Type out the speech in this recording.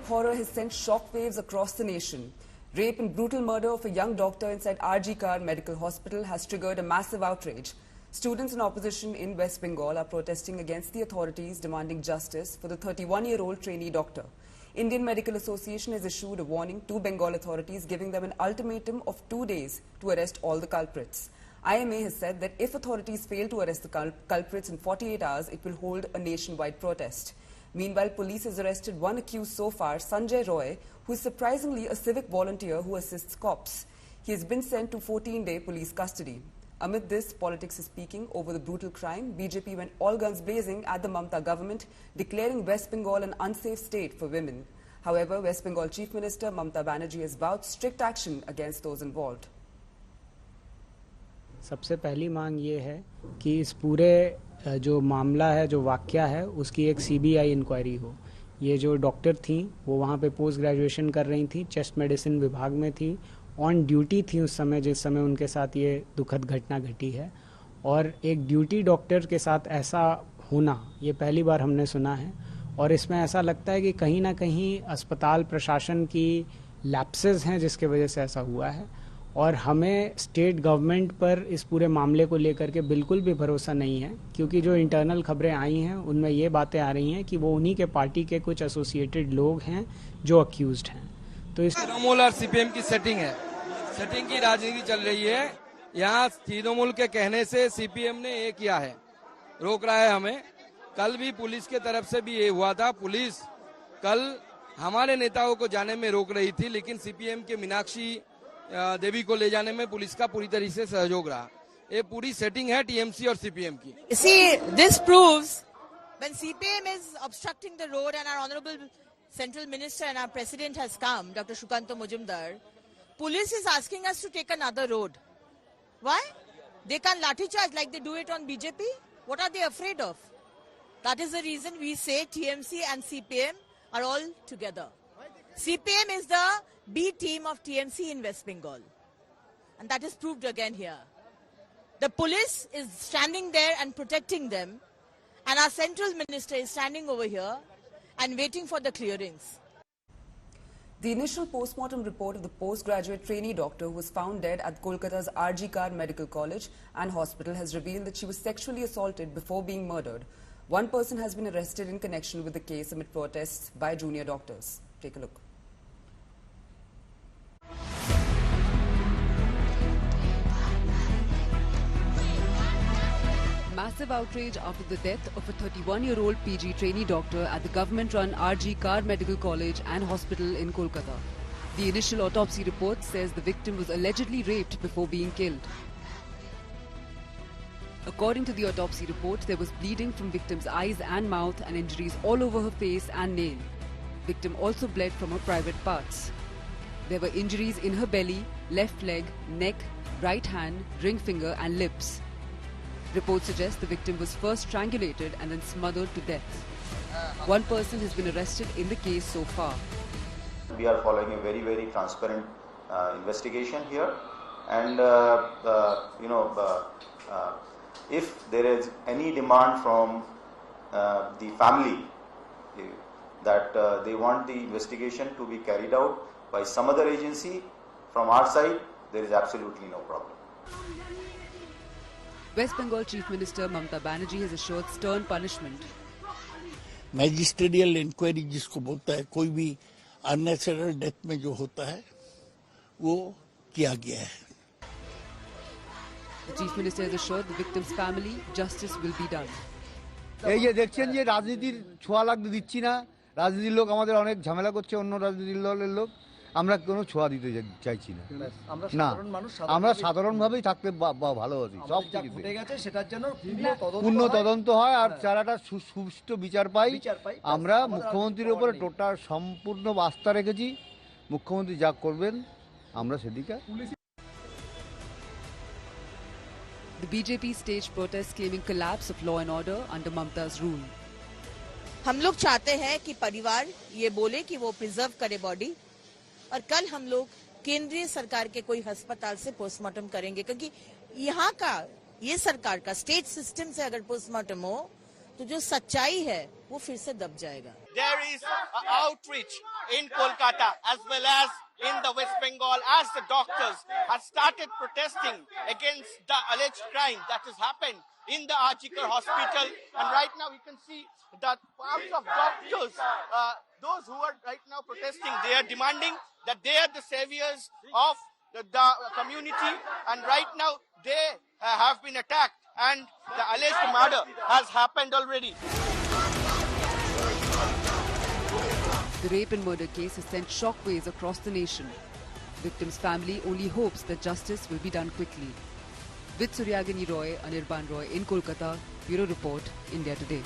horror has sent shockwaves across the nation. Rape and brutal murder of a young doctor inside RG Kar Medical Hospital has triggered a massive outrage. Students in opposition in West Bengal are protesting against the authorities, demanding justice for the 31-year-old trainee doctor. Indian Medical Association has issued a warning to Bengal authorities, giving them an ultimatum of 2 days to arrest all the culprits. IMA has said that if authorities fail to arrest the culprits in 48 hours, it will hold a nationwide protest. Meanwhile, police has arrested one accused so far, Sanjay Roy, who is surprisingly a civic volunteer who assists cops. He has been sent to 14-day police custody. Amid this, politics is speaking over the brutal crime. BJP went all guns blazing at the Mamata government, declaring West Bengal an unsafe state for women. However, West Bengal Chief Minister Mamata Banerjee has vowed strict action against those involved. सबसे पहली मांग ये है कि इस पूरे जो मामला है, जो वाकया है, उसकी एक CBI इंक्वायरी हो। ये जो डॉक्टर थी वो वहाँ पे पोस्ट ग्रेजुएशन कर रही थी, चेस्ट मेडिसिन विभाग में थी, ऑन ड्यूटी थी उस समय जिस समय उनके साथ ये दुखद घटना घटी है। और एक ड्यूटी डॉक्टर के साथ ऐसा होना ये पहली बार हमने सुना है। और इसमें ऐसा लगता है कि कहीं ना कहीं अस्पताल प्रशासन की लैप्सेस हैं जिसके वजह से ऐसा हुआ है। और हमें स्टेट गवर्नमेंट पर इस पूरे मामले को लेकर के बिल्कुल भी भरोसा नहीं है, क्योंकि जो इंटरनल खबरें आई हैं उनमें ये बातें आ रही हैं कि वो उन्हीं के पार्टी के कुछ एसोसिएटेड लोग हैं जो अक्यूज्ड हैं। तो इस तृणमूल और CPM की सेटिंग है, सेटिंग की राजनीति चल रही है। यहाँ तृणमूल के कहने से CPM ने ये किया है, रोक रहा है हमें। कल भी पुलिस के तरफ से भी ये हुआ था। पुलिस कल हमारे नेताओं को जाने में रोक रही थी, लेकिन CPM के मीनाक्षी देवी को ले जाने में पुलिस का पूरी तरीके से सहयोग रहा। ये पूरी सेटिंग है TMC और CPM की। See, this proves when CPM is obstructing the road and our honorable central minister and our president has come, Dr. Sukanta Mujumdar, police is asking us to take another road. Why? They can't lathi charge like they do it on BJP. What are they afraid of? That is the reason we say TMC and CPM are all together. CPM is the B team of TMC in West Bengal. And that is proved again here. The police is standing there and protecting them. And our central minister is standing over here and waiting for the clearings. The initial post-mortem report of the postgraduate trainee doctor who was found dead at Kolkata's RG Kar Medical College and Hospital has revealed that she was sexually assaulted before being murdered. One person has been arrested in connection with the case amid protests by junior doctors. Take a look. Massive outrage after the death of a 31-year-old PG trainee doctor at the government-run RG Kar Medical College and Hospital in Kolkata. The initial autopsy report says the victim was allegedly raped before being killed. According to the autopsy report, there was bleeding from victim's eyes and mouth and injuries all over her face and nail. Victim also bled from her private parts. There were injuries in her belly, left leg, neck, right hand, ring finger and lips. Reports suggest the victim was first strangulated and then smothered to death. One person has been arrested in the case so far. We are following a very, very transparent investigation here, and if there is any demand from the family that they want the investigation to be carried out by some other agency, from our side, there is absolutely no problem. West Bengal Chief Minister Mamata Banerjee has assured stern punishment. Magisterial inquiry जिसको बोलता है, कोई भी unnatural death में जो होता है वो किया गया है। The Chief Minister has assured the victim's family justice will be done. এই যে দেখছেন যে রাজনীতির ছোঁয়া লাগতে দিচ্ছি না, রাজনীতির লোক আমাদের অনেক ঝামেলা করছে, অন্য রাজনীতির দলের লোক, আমরা কোনো ছোঁয়া দিতে চাইছি না। না, আমরা সাধারণভাবেই থাকতে ভালো আছি। সব ঘটে গেছে সেটার জন্য পূর্ণ তদন্ত হয় আর চারাটা সুষ্ঠু বিচার পাই। আমরা মুখ্যমন্ত্রীর উপরে টোটাল সম্পূর্ণ আস্থা রেখেছি। মুখ্যমন্ত্রী যা করবেন আমরা সেদিকে। The BJP staged protests claiming collapse of law and order under Mamata's rule. हम लोग चाहते हैं कि परिवार ये बोले कि वो प्रिजर्व करे बॉडी, और कल हम लोग केंद्रीय सरकार के कोई अस्पताल से पोस्टमार्टम करेंगे, क्योंकि यहाँ का ये सरकार का स्टेट सिस्टम से अगर पोस्टमार्टम हो तो जो सच्चाई है वो फिर से दब जाएगा। There is outreach in Kolkata as well as in the West Bengal, as the doctors have started protesting against the alleged crime that has happened in the RG Kar hospital. And right now you can see that thousands of doctors, those who are right now protesting, they are demanding that they are the saviors of the community, and right now they have been attacked and the alleged murder has happened already. The rape and murder case has sent shockwaves across the nation. Victim's family only hopes that justice will be done quickly. With Suryagini Roy, Anirban Roy in Kolkata, Bureau Report, India Today.